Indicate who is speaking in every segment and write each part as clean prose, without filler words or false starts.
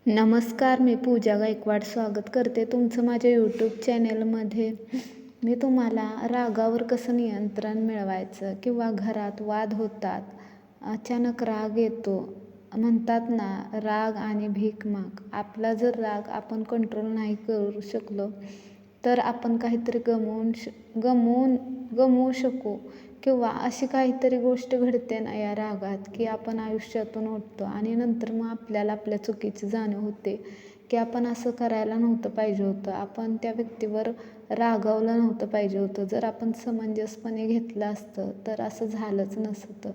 Speaker 1: नमस्कार, मी पूजा गायकवाड स्वागत करते तुमचं माझ्या यूट्यूब चॅनेलमध्ये. मी तुम्हाला रागावर कसं नियंत्रण मिळवायचं किंवा घरात वाद होतात, अचानक राग येतो, म्हणतात ना राग आणि भीक माग. आपला जर राग आपण कंट्रोल नाही करू शकलो तर आपण काहीतरी गमवू शकू किंवा अशी काहीतरी गोष्ट घडते ना या रागात की आपण आयुष्यातून उठतो आणि नंतर मग आपल्याला आपल्या चुकीची जाणीव होते की आपण असं करायला नव्हतं पाहिजे होतं, आपण त्या व्यक्तीवर रागावलं नव्हतं पाहिजे होतं. जर आपण समंजसपणे घेतलं असतं तर असं झालंच नसतं.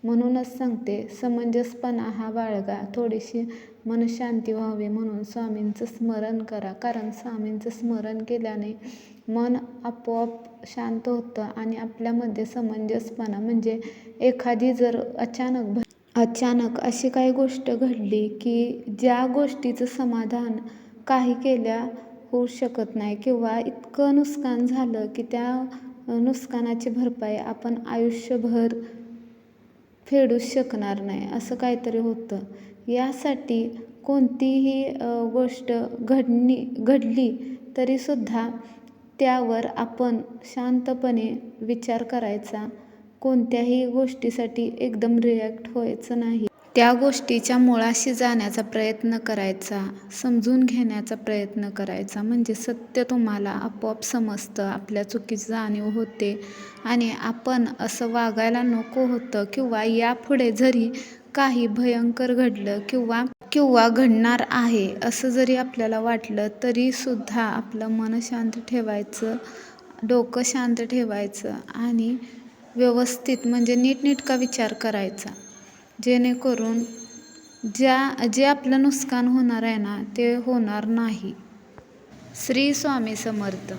Speaker 1: म्हणूनच सांगते, समंजसपणा हा बाळगा, थोडीशी मनशांती व्हावी म्हणून स्वामींचं स्मरण करा. कारण स्वामींचं स्मरण केल्याने मन आपोआप शांत होतं आणि आपल्यामध्ये समंजसपणा म्हणजे एखादी जर अचानक अशी काही गोष्ट घडली की ज्या गोष्टीचं समाधान काही केल्या होऊ शकत नाही किंवा इतकं नुकसान झालं की त्या नुकसानाची भरपाई आपण आयुष्यभर फेडूच शकणार नाही, असं काहीतरी होतं. यासाठी कोणतीही गोष्ट घडली तरीसुद्धा त्यावर आपण शांतपणे विचार करायचा. कोणत्याही गोष्टीसाठी एकदम रिॲक्ट व्हायचं नाही. त्या गोष्टीच्या मुळाशी जाण्याचा प्रयत्न करायचा, समजून घेण्याचा प्रयत्न करायचा. म्हणजे सत्य तुम्हाला आपोआप समजतं, आपल्या चुकीची जाणीव होते आणि आपण असं वागायला नको होतं किंवा यापुढे जरी काही भयंकर घडलं किंवा घडणार आहे असं जरी आपल्याला वाटलं तरीसुद्धा आपलं मन शांत ठेवायचं, डोकं शांत ठेवायचं आणि व्यवस्थित म्हणजे नीटनेटका विचार करायचा. जेणेकरून जे आपलं नुकसान होणार आहे ना ते होणार नाही. श्री स्वामी समर्थ.